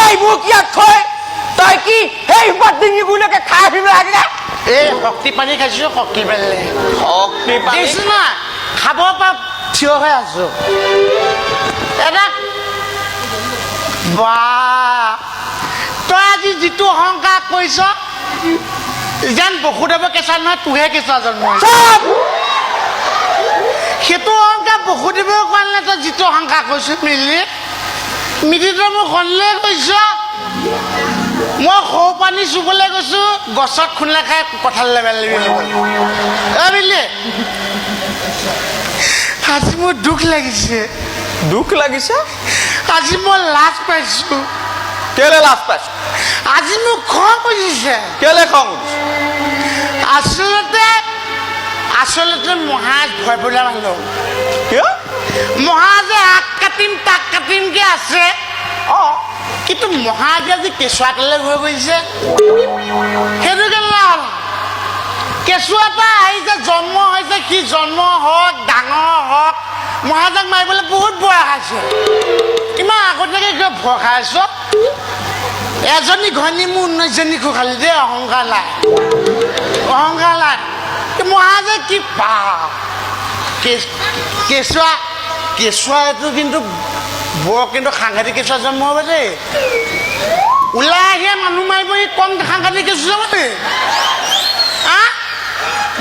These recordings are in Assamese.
এই মোক ইয়াত থৈ তই কি সেই ডিঙি গুলোকে খাই আহিব লাগে এই শক্তি পানী খাইছো শক্তি পানী দিছো না খাব পা থিয় হৈ আছো এটা বা তই আজি যিটো অহংকাৰ কৰিছ যেন বসুদেৱ কেঁচা নহয় তোহে কেঁচা জন্ম সেইটো অহংকাৰ বসুদেৱে কোৱা নাই তই যিটো অহংকাৰ কৰিছ মিলি তই মোক সন্দেহ কৰিছ মই সৌ পানী চুবলৈ গৈছো গছত খুন্দা খাই কঁঠাল লেবেলি মিলি আজি মোৰ দুখ লাগিছে আজি মই লাজ পাইছো কেলে লাজ পাইছ আজি মোক খং উঠিছে কেলে খং আচলতে মহাজ ভয় পেলা মানুহ কিয় মহাজে আগ কাটিম তাক কাটিমকে আছে কিন্তু মহাজে আজি কেঁচুৱা এটালৈ গৈ গৈছে সেইটো কেনে কেঁচুৱা এটা আহিছে জন্ম হৈছে সি জন্ম হওক ডাঙৰ হওক মহাজাক মাৰিবলৈ বহুত ভয় খাইছে ইমান আগতীয়াকৈ কিয় ভয় খাইছ এজনী ঘনী মোৰ 19 জনী খালি দেই অহংকাৰ নাই মহাজে কি পা কেঁচুৱা এইটো কিন্তু বৰ কিন্তু সাংঘাতিক কেঁচুৱা জন্ম হ'ব দেই ওলাই আহিয়ে মানুহ মাৰিব ই কম সাংঘাতিক কেঁচুৱা মানে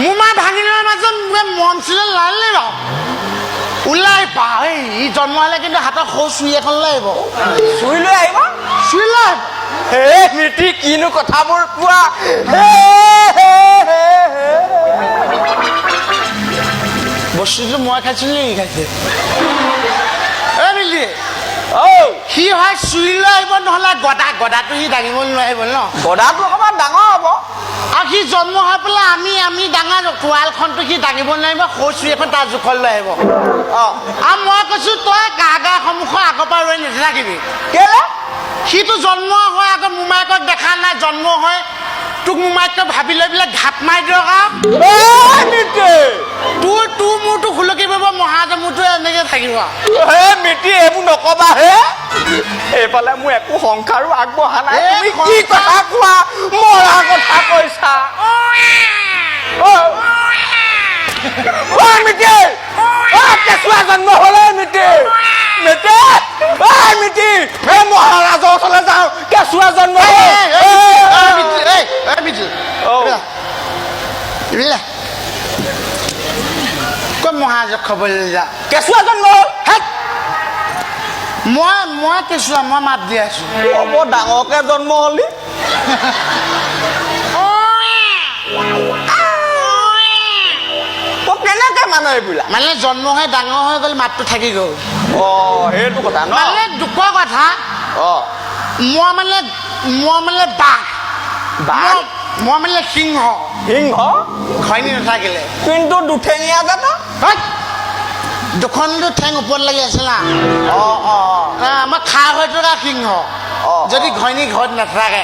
মোৰ মা ভাগিনৰ মাজত মন চুলে লালে ৰ ওলাই পা ই জন্ম হ'লে কিন্তু হাতত সৰু চুৰি এখন লৈ আহিব চুই লৈ আহিব হে মিতি কিনো কথাবোৰ কোৱা বস্তুটো মই খাইছিলো নে খাইছে মিলি সি হয় চুই লৈ আহিব নহ'লে গদাটো সি দাঙিব নোৱাৰিব ন গদাটো অকণমান ডাঙৰ হ'ব আৰু সি জন্ম হৈ পেলাই আমি ডাঙৰ কোৱালখনটো সি দাঙিব নোৱাৰিব সৰু চুৰি এখন তাৰ জোখত লৈ আহিব আৰু মই কৈছো তই গা সন্মুখৰ আগৰ পৰা ৰৈ নাথাকিবি কেলে সিটো জন্ম হয় আকৌ মোমায়েকক দেখা নাই জন্ম হয় তোক মোমায়েকটো ভাবি লৈ পেলাই ঘাপ মাৰি দিয়ক তোৰ মোৰটো খুলকি পাব মহাজে মোৰটো এনেকে থাকিব হে মিতি এইবোৰ নকবা হে এইফালে মোৰ একো সংসাৰো আগবঢ়া নাই তুমি কি কথা কোৱা মৰা কথা কৈছা মিতি কেঁচুৱা জন্ম হ'লে মিতি এই মহাৰাজৰ ওচৰলৈ যাওঁ কেঁচুৱা জন্ম ক'ত মহাৰাজক খবৰলৈ যা কেঁচুৱা জন্ম মই কেঁচুৱা মই মাত দি আছো বৰ ডাঙৰকে জন্ম হ'লি কেনেকে মানে এইবিলাক মানে জন্ম হৈ ডাঙৰ হৈ গ'ল মাতটো থাকি গ'ল সেইটো কথা ন মানে দুখৰ কথা মই মানে বাঘ মই মানে সিংহ ঘৈণী নাথাকিলে কিন্তু দুঠেঙীয়া জানো দুখনটো ঠেং ওপৰত লাগি আছে না আমাৰ খাৰ হৈ থকা সিংহ যদি ঘৈণী ঘৰত নাথাকে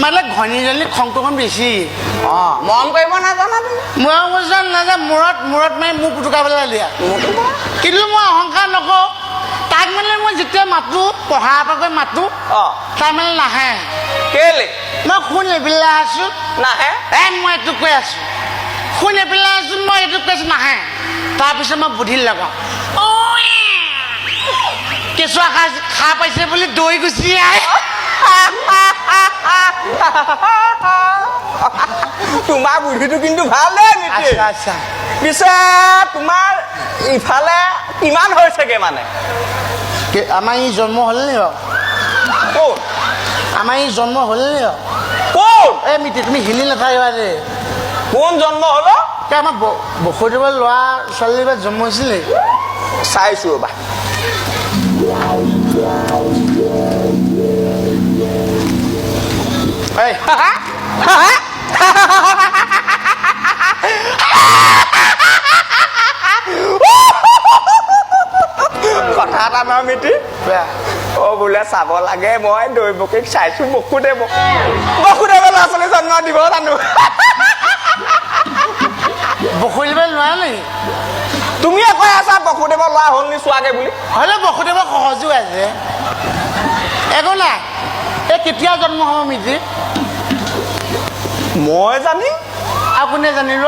মানে ঘৈণীজনী খংটো অকণ বেছি মৰম কৰিব নাজানা মই নাজানো মূৰত মাৰি মোক পুটুকাবলৈ দিয়া কিন্তু মই অহংকাৰ নকৰোঁ তাক মানে মই যেতিয়া মাতো পঢ়া এপাকৈ মাতো তাই মানে নাহে কেলে মই শুন এইবিলাক আছো নাহে মই এইটো কৈ আছো শুন এইবিলাক আছো মই এইটো কৈছো নাহে তাৰপিছত মই বুদ্ধি লগাওঁ কেঁচুৱা খা পাইছে বুলি দৈ গুচি আহে তোমাৰ বুদ্ধিটো কিন্তু ভাল দেই পিছে তোমাৰ ইফালে কিমান হৈছেগে মানে আমাৰ ই জন্ম হ'লে নি বাৰু ক'ত আমাৰ ই জন্ম হ'লে নি বাৰু ক'ত এই মিতি তুমি হিলি নাথাকিবা দেই কোন জন্ম হলো আমাৰ বসুদেৱ ল'ৰা ছোৱালী বা জন্ম হৈছিলে চাইছো ৰ'বা কথা এটা নহয় মিতি বোলে চাব লাগে মই দৈৱকীক চাইছো বসুদেৱ ল'ৰা ছোৱালী জন্ম দিব জানো বসুদেৱ নোৱাৰে নেকি তুমিয়ে কৈ আছা বসুদেৱ ল'ৰা হ'ল নি চোৱাগে বুলি হ'লে বসুদেৱৰ সহজো আছে একো নাই এই কেতিয়া জন্ম হ'ব মিতি মই জানিম আৰু কোনে জানিব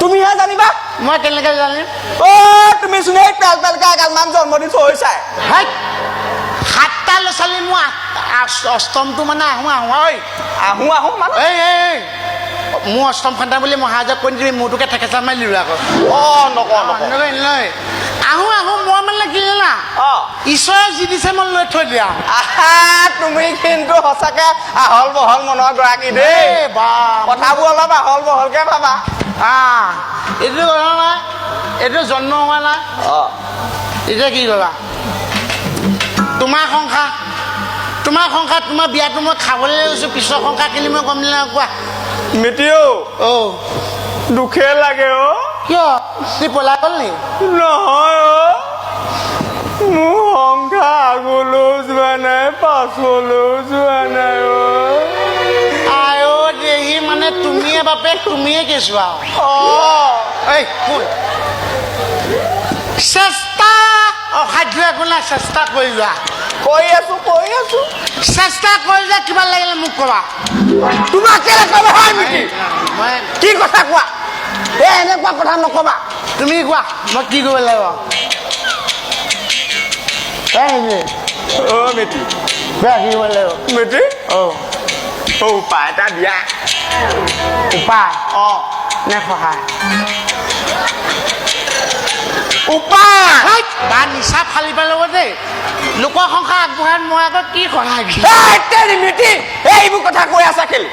তুমিহে জানিবা মই কেনেকৈ জানিম তুমি চোন এই পেল পেলকে এগালমান জন্মদিন থৈছাই হাই 7টা ল'ৰা ছোৱালী মোৰ অষ্টমটো মানে আহোঁ মানে এই মোৰ অষ্টম খান্তা বুলি মহাৰাজক কৈ দিবি মোৰটোকে ঠেকেচা মাৰি দিলোঁ আকৌ নকওঁ নহয় আহোঁ মই মানে কি জানা ঈশ্বৰে যি দিছে মই লৈ থৈ দিয়া তুমি কিন্তু সঁচাকে আহল বহল মনৰ গৰাকী দেই কথাবোৰ অলপ আহল বহলকে ভাবা এইটো কথা নাই এইটো জন্ম হোৱা নাই এতিয়া কি কৰিবা তোমাৰ সংসাৰ তোমাৰ বিয়াটো মই খাবলৈ লৈছোঁ পিছৰ সংসাৰ কিনি মই গম দিলে কোৱা মিতিও দুখে লাগে কিয় সি পলাই গ'ল নি নহয় মোৰ সংসাৰ আগলৈও যোৱা নাই পাছলৈও যোৱা নাই আই দেহি মানে তুমিয়ে বাপেক তুমিয়ে কেঁচুৱা এই শুন চেষ্টা অসাধ্য একো নাই চেষ্টা কৰি যোৱা কৈ আছো চেষ্টা কৰি যোৱা কিবা লাগিলে মোক ক'বা তোমাক কেলে ক'ব হয় নেকি কি কথা কোৱা এনেকুৱা কথা নক'বা তুমি কোৱা মই কি কৰিব লাগিব মিতি বেয়া কি কৰিব লাগিব মিতি উপায় এটা দিয়া উপায় নে সহায় উপায় তাৰ নিচা ফালি পেলাব দেই লোকৰ সংসাৰ আগবঢ়াই মই আকৌ কি সহায় মিতি এইবোৰ কথা কৈ আছা কেলে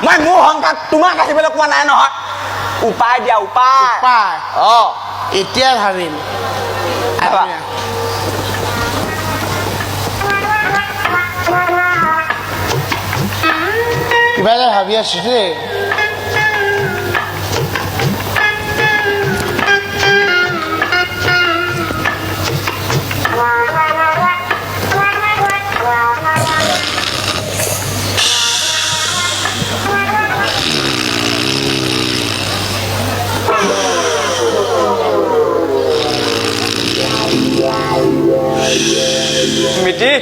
মই মোৰ সংসাৰ তোমাক আহিবলৈ কোৱা নাই নহয় উপায় দিয়া উপায় এতিয়া ভাবিম কিবা এটা ভাবি আছো দেই মিতি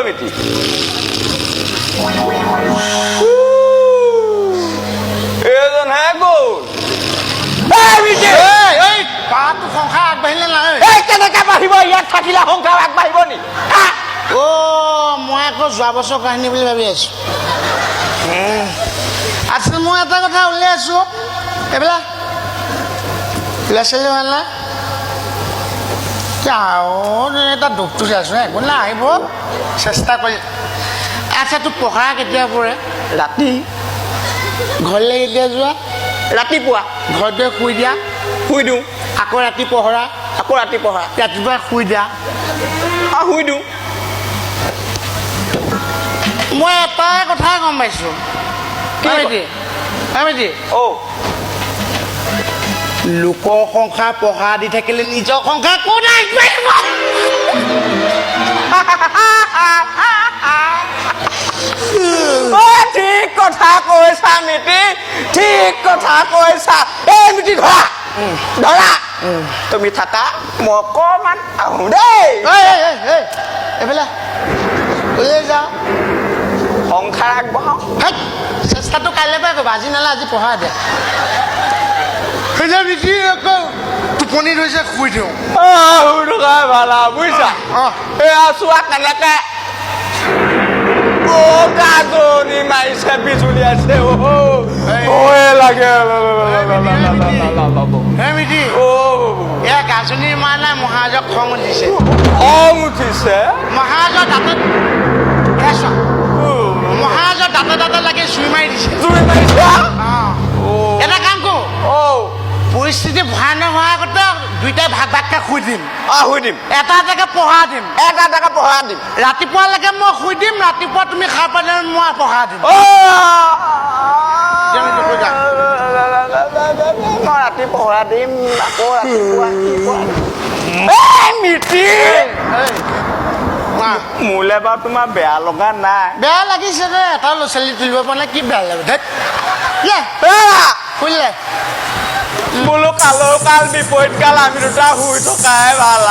মিতি এজনহে গ'ল পাহাৰটো সংসাৰ আগবাঢ়িলে নাই কেনেকে বাঢ়িব ইয়াত থাকিলে সংসাৰ আগবাঢ়িব নি মই আকৌ যোৱা বছৰ কাহিনী বুলি ভাবি আছো আচলতে মই এটা কথা উলিয়াই আছো এইবিলাক ল'ৰা ছোৱালী ভাল নাই এটা দুখটো চাইছো একো নাই আহিব চেষ্টা কৰি আচ্ছা তোৰ পঢ়া কেতিয়া পৰে ৰাতি ঘৰলৈ কেতিয়া যোৱা ৰাতিপুৱা ঘৰত গৈ শুই দিয়া শুই দিওঁ আকৌ ৰাতি পঢ়া ৰাতিপুৱা শুই দিয়া শুই দিওঁ মই এটাই কথাই গম পাইছো লোকৰ সংসাৰ পঢ়া দি থাকিলে নিজৰ সংসাৰ কোন আগবাঢ়িব ঠিক কথা কৈছা মিতি ঠিক কথা কৈছা এই মিতি ধৰা তুমি থাকা মই অকণমান আহোঁ দেই এইফালে ওলাই যাওঁ সংসাৰ আগবঢ়াওঁ চেষ্টাটো কাইলৈ পৰা কৰিবা আজি নালে আজি পঢ়া দিয়া টোপনি ধৰিছে শুই দিওঁ ভালা বুজিছা এয়া চোৱা কেনেকে গাজনি মাৰিছে বিজুলি আছে লাগে গাজনিৰ মাৰ নাই মহাৰাজক খং উঠিছে মহাৰাজৰ দাঁতত মহাৰাজৰ দাঁতে লাগে জুই মাৰি দিছে এটা কাম কৰো পৰিস্থিতি ভয়ানক হোৱাৰ আগতে দুইটাই ভাগ ভাগকে শুই দিম এটা এটাকে পঢ়া দিম ৰাতিপুৱালৈকে মই শুই দিম ৰাতিপুৱা তুমি সাৰ পালে মই পঢ়া দিম মই ৰাতি পঢ়া দিম আকৌ মোলে বাৰু তোমাৰ বেয়া লগা নাই বেয়া লাগিছে দে এটা ল'ৰা ছোৱালী তুলিব পৰা নাই কি বেয়া লাগে শুনিলে বোলো কালৰ কাল বিপৰীত কাল আমি দুটা শুই থকাই ভাল